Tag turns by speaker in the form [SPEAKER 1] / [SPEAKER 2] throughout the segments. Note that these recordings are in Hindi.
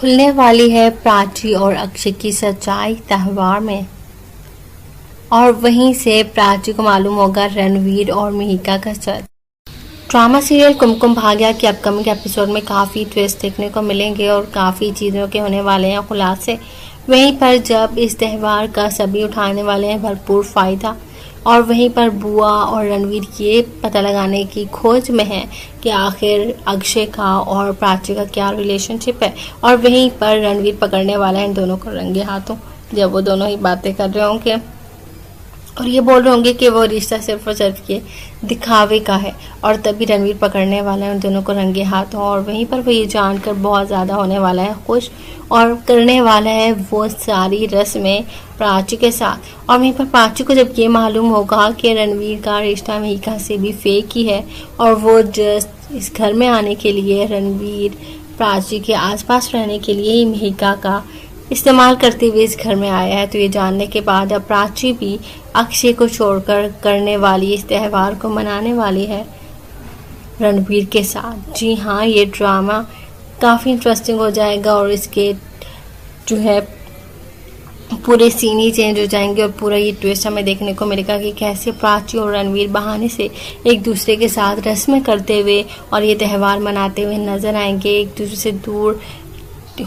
[SPEAKER 1] खुलने वाली है प्राची और अक्षय की सच्चाई त्योहार में। और वहीं से प्राची को मालूम होगा रणवीर और मिहिका का सच। ड्रामा सीरियल कुमकुम भाग्य के अपकमिंग एपिसोड में काफ़ी ट्विस्ट देखने को मिलेंगे और काफ़ी चीज़ों के होने वाले हैं खुलासे। वहीं पर जब इस त्यौहार का सभी उठाने वाले हैं भरपूर फ़ायदा, और वहीं पर बुआ और रणवीर ये पता लगाने की खोज में है कि आखिर अक्षय का और प्राची का क्या रिलेशनशिप है। और वहीं पर रणवीर पकड़ने वाला है इन दोनों को रंगे हाथों, जब वो दोनों ही बातें कर रहे होंगे और ये बोल रहे होंगे कि वो रिश्ता सिर्फ और सिर्फ ये दिखावे का है। और तभी रणवीर पकड़ने वाला है उन दोनों को रंगे हाथों, और वहीं पर वो ये जानकर बहुत ज़्यादा होने वाला है खुश और करने वाला है वो सारी रस्में प्राची के साथ। और वहीं पर प्राची को जब ये मालूम होगा कि रणवीर का रिश्ता मिहिका से भी फेक ही है और वो जस्ट इस घर में आने के लिए रणवीर प्राची के आसपास रहने के लिए ही मिहिका का इस्तेमाल करते हुए इस घर में आया है, तो ये जानने के बाद अब प्राची भी अक्षय को छोड़कर करने वाली इस त्यौहार को मनाने वाली है रणवीर के साथ। जी हाँ, ये ड्रामा काफ़ी इंटरेस्टिंग हो जाएगा और इसके जो है पूरे सीन ही चेंज हो जाएंगे और पूरा ये ट्विस्ट हमें देखने को मिलेगा कि कैसे प्राची और रणवीर बहाने से एक दूसरे के साथ रस्में करते हुए और ये त्यौहार मनाते हुए नजर आएंगे। एक दूसरे से दूर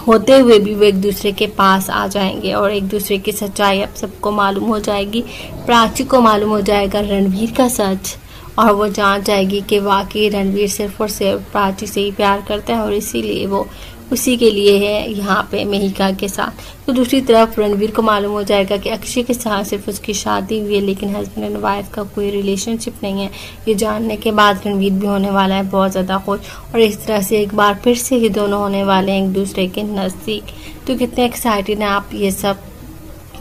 [SPEAKER 1] होते हुए भी वो एक दूसरे के पास आ जाएंगे और एक दूसरे की सच्चाई अब सबको मालूम हो जाएगी। प्राची को मालूम हो जाएगा रणवीर का सच और वो जान जाएगी कि वाकई रणवीर सिर्फ और सिर्फ प्राची से ही प्यार करता है और इसीलिए वो उसी के लिए है यहाँ पे मिहिका के साथ। तो दूसरी तरफ रणवीर को मालूम हो जाएगा कि अक्षय के साथ सिर्फ उसकी शादी हुई है, लेकिन हस्बैंड एंड वाइफ का कोई रिलेशनशिप नहीं है। ये जानने के बाद रणवीर भी होने वाला है बहुत ज़्यादा खुश और इस तरह से एक बार फिर से ये दोनों होने वाले हैं एक दूसरे के नज़दीक। तो कितने एक्साइटेड हैं आप ये सब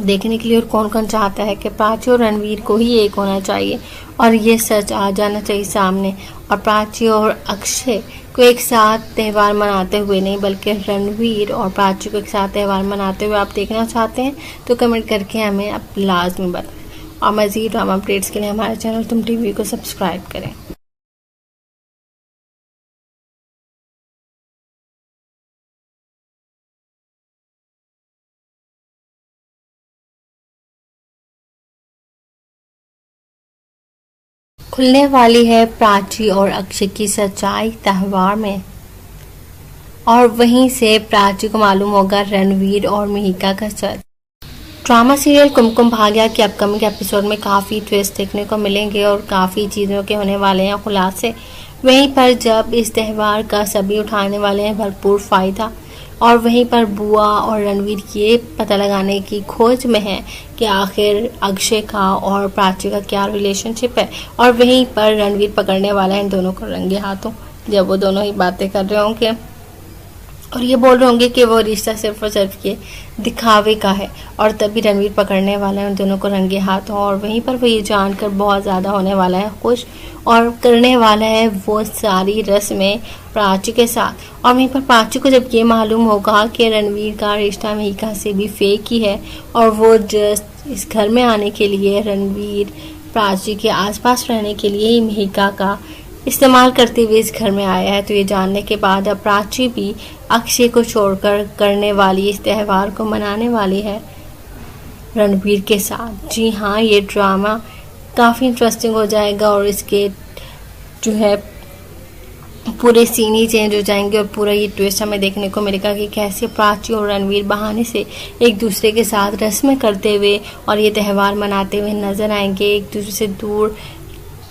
[SPEAKER 1] देखने के लिए, और कौन कौन चाहता है कि प्राची और रणवीर को ही एक होना चाहिए और ये सच आ जाना चाहिए सामने और प्राची और अक्षय को एक साथ त्यौहार मनाते हुए नहीं बल्कि रणवीर और प्राची को एक साथ त्यौहार मनाते हुए आप देखना चाहते हैं तो कमेंट करके हमें आप लाजमी बताएं। और मज़ीद ड्रामा अपडेट्स के लिए हमारे चैनल तुम टीवी को सब्सक्राइब करें। खुलने वाली है प्राची और अक्षय की सच्चाई त्योहार में। और वहीं से प्राची को मालूम होगा रणवीर और मिहिका का सच। ड्रामा सीरियल कुमकुम भाग्य के अपकमिंग एपिसोड में काफ़ी ट्विस्ट देखने को मिलेंगे और काफ़ी चीज़ों के होने वाले हैं खुलासे। वहीं पर जब इस त्यौहार का सभी उठाने वाले हैं भरपूर फ़ायदा, और वहीं पर बुआ और रणवीर ये पता लगाने की खोज में है कि आखिर अक्षय का और प्राची का क्या रिलेशनशिप है। और वहीं पर रणवीर पकड़ने वाला है इन दोनों को रंगे हाथों, जब वो दोनों ही बातें कर रहे होंगे और ये बोल रहे होंगे कि वो रिश्ता सिर्फ और सिर्फ ये दिखावे का है। और तभी रणवीर पकड़ने वाला है उन दोनों को रंगे हाथों, और वहीं पर वो ये जानकर बहुत ज़्यादा होने वाला है खुश और करने वाला है वो सारी रस्में प्राची के साथ। और वहीं पर प्राची को जब ये मालूम होगा कि रणवीर का रिश्ता मिहिका से भी फेक ही है और वो जस्ट इस घर में आने के लिए रणवीर प्राची के आसपास रहने के लिए ही मिहिका का इस्तेमाल करते हुए इस घर में आया है, तो ये जानने के बाद अब प्राची भी अक्षय को छोड़कर करने वाली इस त्यौहार को मनाने वाली है रणवीर के साथ। जी हाँ, ये ड्रामा काफ़ी इंटरेस्टिंग हो जाएगा और इसके जो है पूरे सीन ही चेंज हो जाएंगे और पूरा ये ट्विस्ट हमें देखने को मिलेगा कि कैसे प्राची और रणवीर बहाने से एक दूसरे के साथ रस्में करते हुए और ये त्यौहार मनाते हुए नजर आएंगे। एक दूसरे से दूर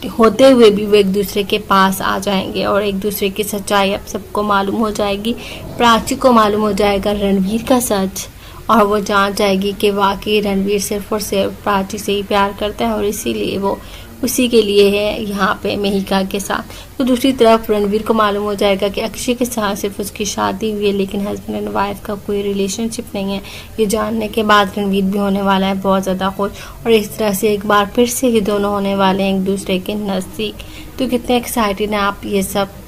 [SPEAKER 1] होते हुए भी वो एक दूसरे के पास आ जाएंगे और एक दूसरे की सच्चाई अब सबको मालूम हो जाएगी। प्राची को मालूम हो जाएगा रणवीर का सच और वो जान जाएगी कि वाकई रणवीर सिर्फ और सिर्फ प्राची से ही प्यार करता है और इसीलिए वो उसी के लिए है यहाँ पे मिहिका के साथ। तो दूसरी तरफ रणवीर को मालूम हो जाएगा कि अक्षय के साथ सिर्फ उसकी शादी हुई है, लेकिन हस्बैंड एंड वाइफ का कोई रिलेशनशिप नहीं है। ये जानने के बाद रणवीर भी होने वाला है बहुत ज़्यादा खुश और इस तरह से एक बार फिर से ये दोनों होने वाले हैं एक दूसरे के नज़दीक। तो कितने एक्साइटेड हैं आप ये सब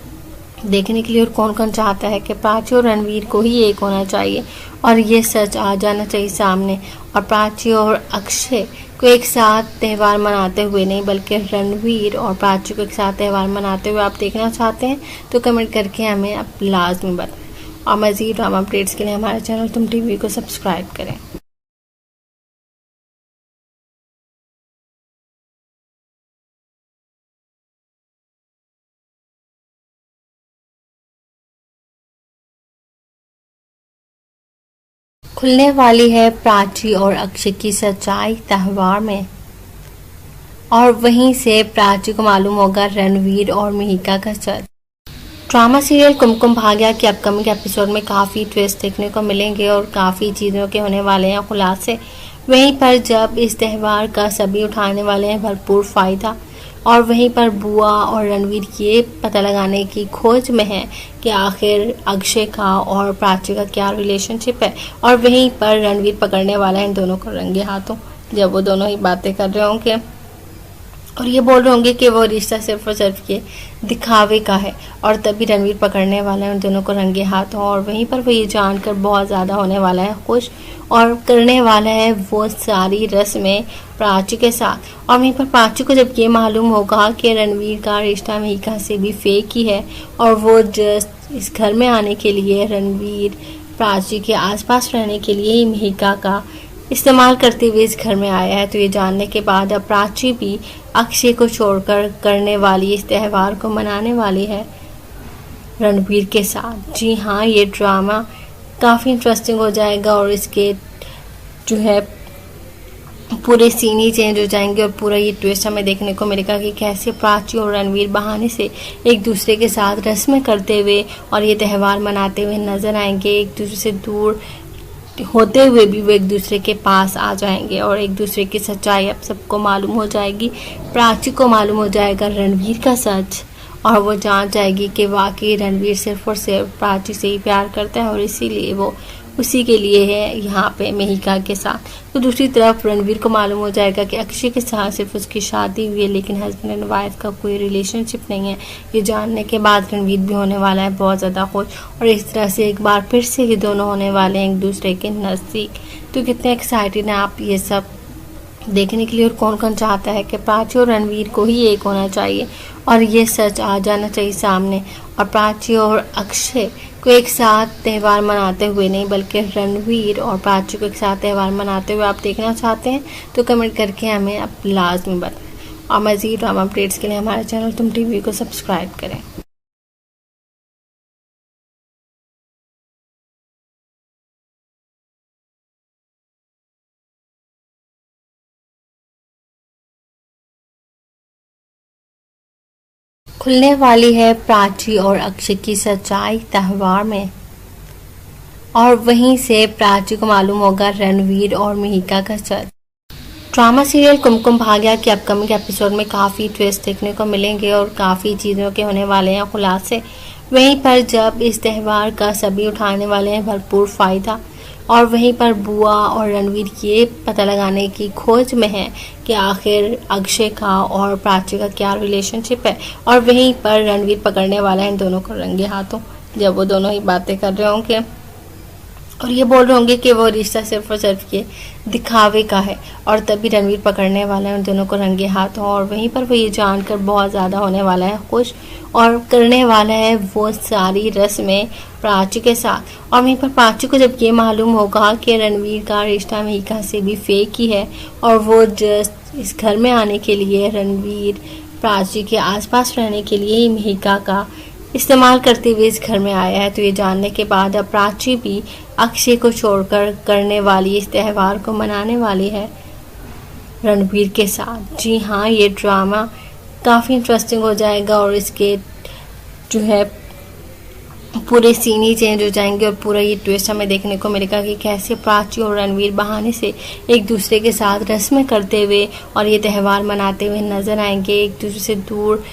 [SPEAKER 1] देखने के लिए, और कौन कौन चाहता है कि प्राची और रणवीर को ही एक होना चाहिए और ये सच आ जाना चाहिए सामने और प्राची और अक्षय को एक साथ त्यौहार मनाते हुए नहीं बल्कि रणवीर और प्राची को एक साथ त्यौहार मनाते हुए आप देखना चाहते हैं तो कमेंट करके हमें आप लाजमी बताएं। और मज़ीद ड्रामा अपडेट्स के लिए हमारे चैनल तुम टीवी को सब्सक्राइब करें। खुलने वाली है प्राची और अक्षय की सच्चाई त्योहार में, और वहीं से प्राची को मालूम होगा रणवीर और मिहिका का सच। ड्रामा सीरियल कुमकुम भाग्य के अपकमिंग एपिसोड में काफ़ी ट्विस्ट देखने को मिलेंगे और काफ़ी चीज़ों के होने वाले हैं खुलासे। वहीं पर जब इस त्यौहार का सभी उठाने वाले हैं भरपूर फ़ायदा, और वहीं पर बुआ और रणवीर ये पता लगाने की खोज में है कि आखिर अक्षय का और प्राची का क्या रिलेशनशिप है। और वहीं पर रणवीर पकड़ने वाला है इन दोनों को रंगे हाथों, जब वो दोनों ही बातें कर रहे होंगे और ये बोल रहे होंगे कि वो रिश्ता सिर्फ और सिर्फ ये दिखावे का है। और तभी रणवीर पकड़ने वाला है उन दोनों को रंगे हाथों, और वहीं पर वो ये जानकर बहुत ज़्यादा होने वाला है खुश, और करने वाला है वो सारी रस्में प्राची के साथ। और वहीं पर प्राची को जब ये मालूम होगा कि रणवीर का रिश्ता मिहिका से भी फेक ही है, और वो जस्ट इस घर में आने के लिए रणवीर प्राची के आसपास रहने के लिए ही मिहिका का इस्तेमाल करते हुए इस घर में आया है, तो ये जानने के बाद अब प्राची भी अक्षय को छोड़कर करने वाली इस त्यौहार को मनाने वाली है रणवीर के साथ। जी हाँ, ये ड्रामा काफ़ी इंटरेस्टिंग हो जाएगा और इसके जो है पूरे सीन ही चेंज हो जाएंगे, और पूरा ये ट्विस्ट हमें देखने को मिलेगा कि कैसे प्राची और रणवीर बहाने से एक दूसरे के साथ रस्में करते हुए और ये त्यौहार मनाते हुए नजर आएंगे। एक दूसरे से दूर होते हुए भी वो एक दूसरे के पास आ जाएंगे, और एक दूसरे की सच्चाई अब सबको मालूम हो जाएगी। प्राची को मालूम हो जाएगा रणवीर का सच, और वो जान जाएगी कि वाकई रणवीर सिर्फ और सिर्फ प्राची से ही प्यार करता है, और इसीलिए वो उसी के लिए है यहाँ पे मिहिका के साथ। तो दूसरी तरफ रणवीर को मालूम हो जाएगा कि अक्षय के साथ सिर्फ उसकी शादी हुई है, लेकिन हस्बैंड एंड वाइफ का कोई रिलेशनशिप नहीं है। ये जानने के बाद रणवीर भी होने वाला है बहुत ज़्यादा खुश, और इस तरह से एक बार फिर से ये दोनों होने वाले हैं एक दूसरे के नज़दीक। तो कितने एक्साइटेड हैं आप ये सब देखने के लिए, और कौन कौन चाहता है कि प्राची और रणवीर को ही एक होना चाहिए और ये सच आ जाना चाहिए सामने, और प्राची और अक्षय को एक साथ त्यौहार मनाते हुए नहीं, बल्कि रणवीर और प्राची को एक साथ त्यौहार मनाते हुए आप देखना चाहते हैं तो कमेंट करके हमें आप लाजमी बताएं। और मज़ीद ड्रामा अपडेट्स के लिए हमारे चैनल तुम टीवी को सब्सक्राइब करें। खुलने वाली है प्राची और अक्षय की सच्चाई त्योहार में, और वहीं से प्राची को मालूम होगा रणवीर और मिहिका का सच। ड्रामा सीरियल कुमकुम भाग्य के अपकमिंग एपिसोड में काफ़ी ट्विस्ट देखने को मिलेंगे और काफ़ी चीज़ों के होने वाले हैं खुलासे। वहीं पर जब इस त्यौहार का सभी उठाने वाले हैं भरपूर फ़ायदा, और वहीं पर बुआ और रणवीर ये पता लगाने की खोज में है कि आखिर अक्षय का और प्राची का क्या रिलेशनशिप है। और वहीं पर रणवीर पकड़ने वाला है इन दोनों को रंगे हाथों, जब वो दोनों ही बातें कर रहे होंगे और ये बोल रहे होंगे कि वो रिश्ता सिर्फ और सिर्फ ये दिखावे का है। और तभी रणवीर पकड़ने वाला है उन दोनों को रंगे हाथों, और वहीं पर वो ये जानकर बहुत ज़्यादा होने वाला है खुश, और करने वाला है वो सारी रस्में प्राची के साथ। और वहीं पर प्राची को जब ये मालूम होगा कि रणवीर का रिश्ता मिहिका से भी फेक ही है, और वो जस्ट इस घर में आने के लिए रणवीर प्राची के आसपास रहने के लिए ही मिहिका का इस्तेमाल करते हुए इस घर में आया है, तो ये जानने के बाद अब प्राची भी अक्षय को छोड़कर करने वाली इस त्यौहार को मनाने वाली है रणवीर के साथ। जी हाँ, ये ड्रामा काफ़ी इंटरेस्टिंग हो जाएगा और इसके जो है पूरे सीन ही चेंज हो जाएंगे, और पूरा ये ट्विस्ट हमें देखने को मिलेगा कि कैसे प्राची और रणवीर बहाने से एक दूसरे के साथ रस्में करते हुए और ये त्यौहार मनाते हुए नजर आएंगे। एक दूसरे से दूर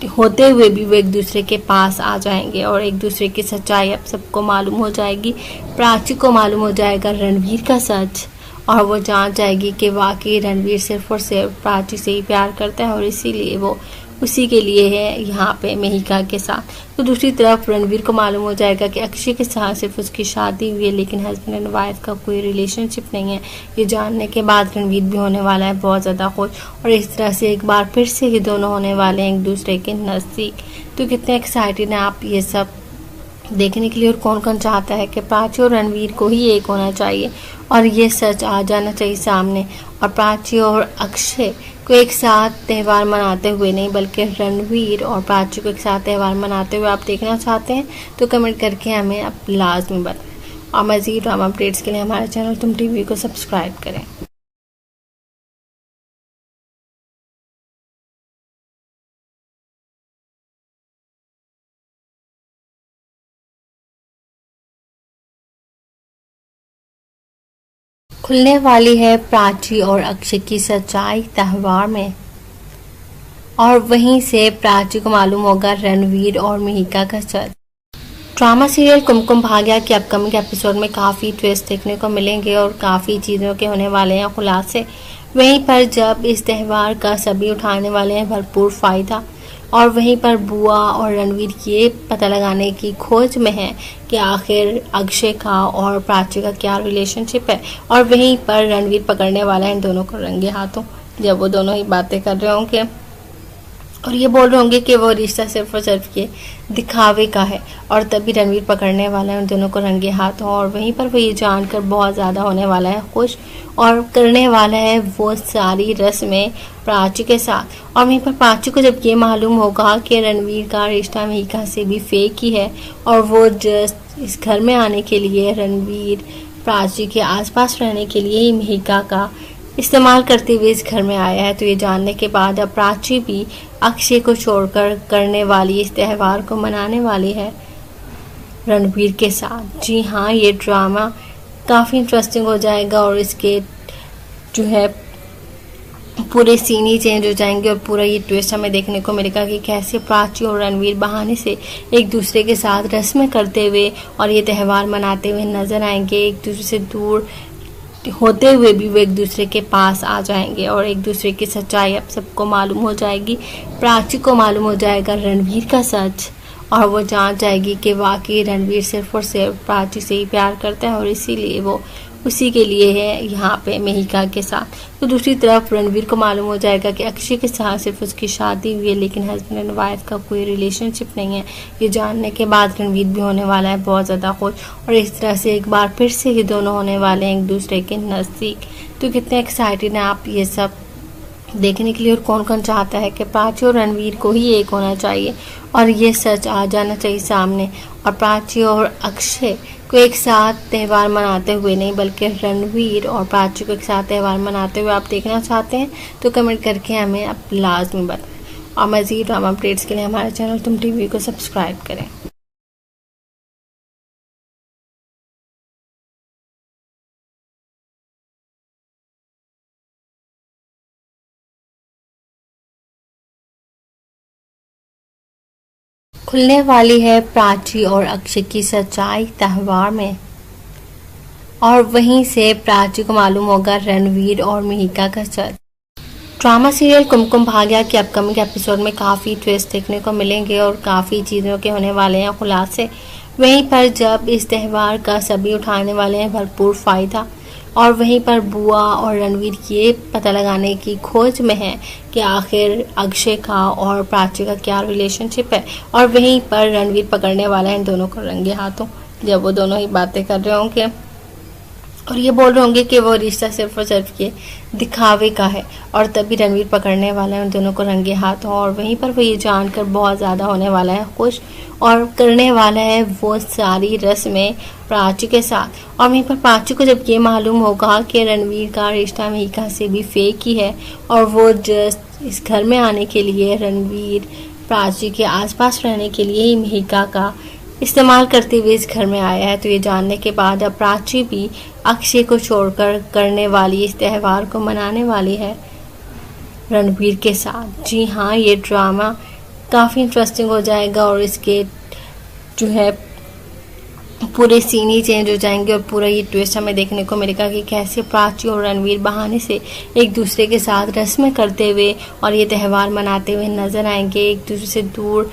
[SPEAKER 1] होते हुए भी वो एक दूसरे के पास आ जाएंगे, और एक दूसरे की सच्चाई अब सबको मालूम हो जाएगी। प्राची को मालूम हो जाएगा रणवीर का सच, और वो जान जाएगी कि वाकई रणवीर सिर्फ और सिर्फ प्राची से ही प्यार करता है, और इसीलिए वो उसी के लिए है यहाँ पे मिहिका के साथ। तो दूसरी तरफ रणवीर को मालूम हो जाएगा कि अक्षय के साथ सिर्फ उसकी शादी हुई है, लेकिन हस्बैंड एंड वाइफ का कोई रिलेशनशिप नहीं है। ये जानने के बाद रणवीर भी होने वाला है बहुत ज़्यादा खुश, और इस तरह से एक बार फिर से ये दोनों होने वाले हैं एक दूसरे के नज़दीक। तो कितने एक्साइटेड हैं आप ये सब देखने के लिए और कौन कौन चाहता है कि प्राची और रणवीर को ही एक होना चाहिए और ये सच आ जाना चाहिए सामने, और प्राची और अक्षय को एक साथ त्यौहार मनाते हुए नहीं बल्कि रणवीर और प्राची को एक साथ त्यौहार मनाते हुए आप देखना चाहते हैं तो कमेंट करके हमें आप लाजमी बताएं। और मज़ीद ड्रामा अपडेट्स के लिए हमारे चैनल तुम टीवी को सब्सक्राइब करें। खुलने वाली है प्राची और अक्षय की सच्चाई त्यौहार में, और वहीं से प्राची को मालूम होगा रणवीर और मिहिका का सच। ड्रामा सीरियल कुमकुम भाग्य के अपकमिंग एपिसोड में काफ़ी ट्विस्ट देखने को मिलेंगे और काफ़ी चीज़ों के होने वाले हैं खुलासे। वहीं पर जब इस त्यौहार का सभी उठाने वाले हैं भरपूर फ़ायदा, और वहीं पर बुआ और रणवीर ये पता लगाने की खोज में है कि आखिर अक्षय का और प्राची का क्या रिलेशनशिप है, और वहीं पर रणवीर पकड़ने वाला है इन दोनों को रंगे हाथों जब वो दोनों ही बातें कर रहे होंगे और ये बोल रहे होंगे कि वो रिश्ता सिर्फ और सिर्फ ये दिखावे का है, और तभी रणवीर पकड़ने वाला है उन दोनों को रंगे हाथों। और वहीं पर वो ये जानकर बहुत ज़्यादा होने वाला है खुश और करने वाला है वो सारी रस्में प्राची के साथ। और वहीं पर प्राची को जब ये मालूम होगा कि रणवीर का रिश्ता मिहिका से भी फेक ही है और वो जस्ट इस घर में आने के लिए रणवीर प्राची के आसपास रहने के लिए ही मिहिका का इस्तेमाल करते हुए इस घर में आया है, तो ये जानने के बाद अब प्राची भी अक्षय को छोड़कर करने वाली इस त्यौहार को मनाने वाली है रणवीर के साथ। जी हाँ, ये ड्रामा काफ़ी इंटरेस्टिंग हो जाएगा और इसके जो है पूरे सीन ही चेंज हो जाएंगे और पूरा ये ट्विस्ट हमें देखने को मिलेगा कि कैसे प्राची और रणवीर बहाने से एक दूसरे के साथ रस्में करते हुए और ये त्यौहार मनाते हुए नजर आएंगे। एक दूसरे से दूर होते हुए भी वो एक दूसरे के पास आ जाएंगे और एक दूसरे की सच्चाई अब सबको मालूम हो जाएगी। प्राची को मालूम हो जाएगा रणवीर का सच और वो जान जाएगी कि वाकई रणवीर सिर्फ और सिर्फ प्राची से ही प्यार करता है और इसीलिए वो उसी के लिए है यहाँ पे मिहिका के साथ। तो दूसरी तरफ रणवीर को मालूम हो जाएगा कि अक्षय के साथ सिर्फ उसकी शादी हुई है लेकिन हस्बैंड एंड वाइफ का कोई रिलेशनशिप नहीं है। ये जानने के बाद रणवीर भी होने वाला है बहुत ज़्यादा खुश और इस तरह से एक बार फिर से ये दोनों होने वाले हैं एक दूसरे के नज़दीक। तो कितने एक्साइटेड हैं आप ये सब देखने के लिए और कौन कौन चाहता है कि प्राची और रणवीर को ही एक होना चाहिए और ये सच आ जाना चाहिए सामने, और प्राची और अक्षय को एक साथ त्यौहार मनाते हुए नहीं बल्कि रणवीर और प्राची को एक साथ त्यौहार मनाते हुए आप देखना चाहते हैं तो कमेंट करके हमें आप लाजमी बताएं। और मज़ीद ड्रामा अपडेट्स के लिए हमारे चैनल तुम टीवी को सब्सक्राइब करें। खुलने वाली है प्राची और अक्षय की सच्चाई त्यौहार में, और वहीं से प्राची को मालूम होगा रणवीर और मिहिका का सच। ड्रामा सीरियल कुमकुम भाग्य के अपकमिंग एपिसोड में काफ़ी ट्विस्ट देखने को मिलेंगे और काफ़ी चीज़ों के होने वाले हैं खुलासे। वहीं पर जब इस त्यौहार का सभी उठाने वाले हैं भरपूर फ़ायदा, और वहीं पर बुआ और रणवीर ये पता लगाने की खोज में है कि आखिर अक्षय का और प्राची का क्या रिलेशनशिप है, और वहीं पर रणवीर पकड़ने वाला है इन दोनों को रंगे हाथों जब वो दोनों ही बातें कर रहे होंगे और ये बोल रहे होंगे कि वो रिश्ता सिर्फ और सिर्फ ये दिखावे का है, और तभी रणवीर पकड़ने वाला है उन दोनों को रंगे हाथों। और वहीं पर वो ये जानकर बहुत ज़्यादा होने वाला है खुश और करने वाला है वो सारी रस्में प्राची के साथ। और वहीं पर प्राची को जब ये मालूम होगा कि रणवीर का रिश्ता मिहिका से भी फेक ही है और वो जस्ट इस घर में आने के लिए रणवीर प्राची के आसपास रहने के लिए ही मिहिका का इस्तेमाल करते हुए इस घर में आया है, तो ये जानने के बाद अब प्राची भी अक्षय को छोड़कर करने वाली इस त्यौहार को मनाने वाली है रणवीर के साथ। जी हाँ, ये ड्रामा काफ़ी इंटरेस्टिंग हो जाएगा और इसके जो है पूरे सीन ही चेंज हो जाएंगे और पूरा ये ट्विस्ट हमें देखने को मिलेगा कि कैसे प्राची और रणवीर बहाने से एक दूसरे के साथ रस्में करते हुए और ये त्यौहार मनाते हुए नजर आएंगे। एक दूसरे से दूर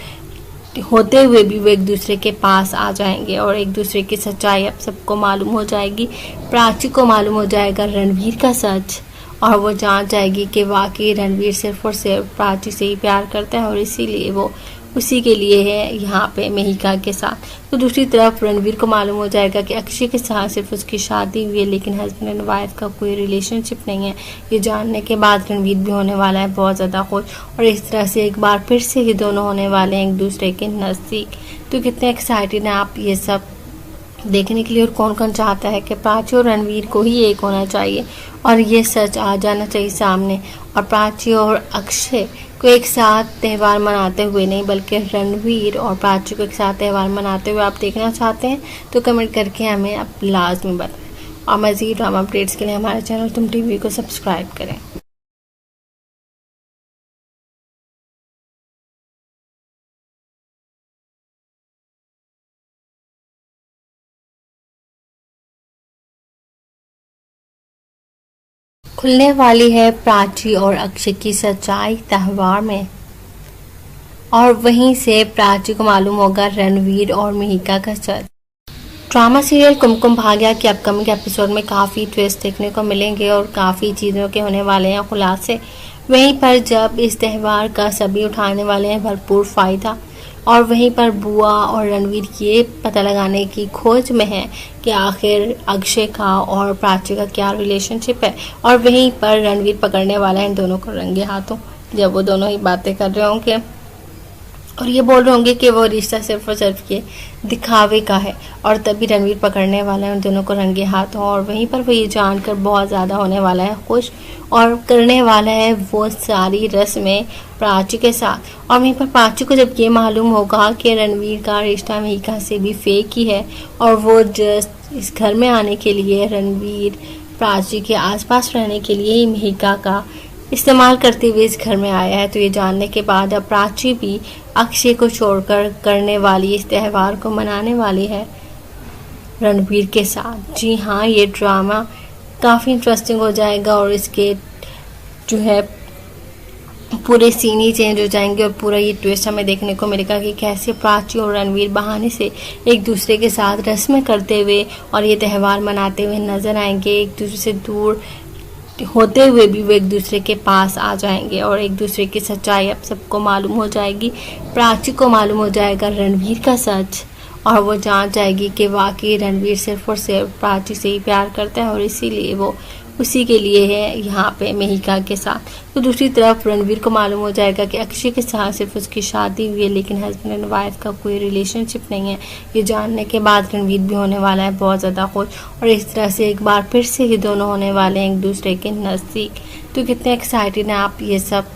[SPEAKER 1] होते हुए भी वो एक दूसरे के पास आ जाएंगे और एक दूसरे की सच्चाई अब सबको मालूम हो जाएगी। प्राची को मालूम हो जाएगा रणवीर का सच और वो जान जाएगी कि वाकई रणवीर सिर्फ और सिर्फ प्राची से ही प्यार करता है और इसीलिए वो उसी के लिए है यहाँ पे मेहिका के साथ। तो दूसरी तरफ रणवीर को मालूम हो जाएगा कि अक्षय के साथ सिर्फ उसकी शादी हुई है, लेकिन हस्बैंड एंड वाइफ का कोई रिलेशनशिप नहीं है। ये जानने के बाद रणवीर भी होने वाला है बहुत ज़्यादा खुश, और इस तरह से एक बार फिर से ये दोनों होने वाले हैं एक दूसरे के नज़दीक। तो कितने एक्साइटेड हैं आप ये सब देखने के लिए, और कौन कौन चाहता है कि प्राची और रणवीर को ही एक होना चाहिए और ये सच आ जाना चाहिए सामने, और प्राची और अक्षय को एक साथ त्यौहार मनाते हुए नहीं, बल्कि रणवीर और प्राची को एक साथ त्यौहार मनाते हुए आप देखना चाहते हैं तो कमेंट करके हमें आप लाजमी बताएं। और मज़ीद ड्रामा अपडेट्स के लिए हमारे चैनल तुम टीवी को सब्सक्राइब करें। खुलने वाली है प्राची और अक्षय की सच्चाई त्यौहार में, और वहीं से प्राची को मालूम होगा रणवीर और मेहिका का सच। ड्रामा सीरियल कुमकुम भाग्य के अपकमिंग एपिसोड में काफ़ी ट्विस्ट देखने को मिलेंगे और काफ़ी चीज़ों के होने वाले हैं खुलासे। वहीं पर जब इस त्यौहार का सभी उठाने वाले हैं भरपूर फ़ायदा, और वहीं पर बुआ और रणवीर ये पता लगाने की खोज में है कि आखिर अक्षय का और प्राची का क्या रिलेशनशिप है, और वहीं पर रणवीर पकड़ने वाला है इन दोनों को रंगे हाथों, जब वो दोनों ही बातें कर रहे होंगे और ये बोल रहे होंगे कि वो रिश्ता सिर्फ और सिर्फ ये दिखावे का है, और तभी रणवीर पकड़ने वाला है उन दोनों को रंगे हाथों, और वहीं पर वो ये जानकर बहुत ज़्यादा होने वाला है खुश, और करने वाला है वो सारी रस्में प्राची के साथ। और वहीं पर प्राची को जब ये मालूम होगा कि रणवीर का रिश्ता मेहिका से भी फेक ही है, और वो जस्ट इस घर में आने के लिए रणवीर प्राची के आसपास रहने के लिए ही मेहिका का इस्तेमाल करते हुए इस घर में आया है, तो ये जानने के बाद अब प्राची भी अक्षय को छोड़कर करने वाली इस त्यौहार को मनाने वाली है रणवीर के साथ। जी हाँ, ये ड्रामा काफ़ी इंटरेस्टिंग हो जाएगा, और इसके जो है पूरे सीन ही चेंज हो जाएंगे, और पूरा ये ट्विस्ट हमें देखने को मिलेगा कि कैसे प्राची और रणवीर बहाने से एक दूसरे के साथ रस्में करते हुए और ये त्यौहार मनाते हुए नजर आएंगे। एक दूसरे से दूर होते हुए भी वो एक दूसरे के पास आ जाएंगे, और एक दूसरे की सच्चाई अब सबको मालूम हो जाएगी। प्राची को मालूम हो जाएगा रणवीर का सच, और वो जान जाएगी कि वाकई रणवीर सिर्फ और सिर्फ प्राची से ही प्यार करता है, और इसीलिए वो उसी के लिए है यहाँ पे मेहिका के साथ। तो दूसरी तरफ रणवीर को मालूम हो जाएगा कि अक्षय के साथ सिर्फ उसकी शादी हुई है, लेकिन हस्बैंड एंड वाइफ का कोई रिलेशनशिप नहीं है। ये जानने के बाद रणवीर भी होने वाला है बहुत ज़्यादा खुश, और इस तरह से एक बार फिर से ये दोनों होने वाले हैं एक दूसरे के नज़दीक। तो कितने एक्साइटेड हैं आप ये सब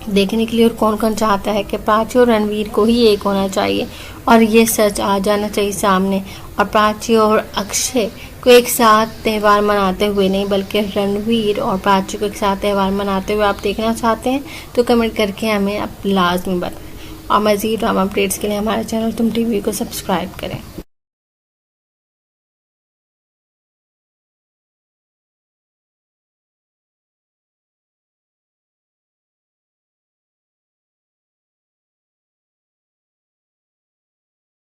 [SPEAKER 1] देखने के लिए, और कौन कौन चाहता है कि प्राची और रणवीर को ही एक होना चाहिए और ये सच आ जाना चाहिए सामने, और प्राची और अक्षय को एक साथ त्यौहार मनाते हुए नहीं, बल्कि रणवीर और प्राची को एक साथ त्यौहार मनाते हुए आप देखना चाहते हैं तो कमेंट करके हमें आप लाजमी बताएं। और मज़ीद ड्रामा अपडेट्स के लिए हमारे चैनल तुम टीवी को सब्सक्राइब करें।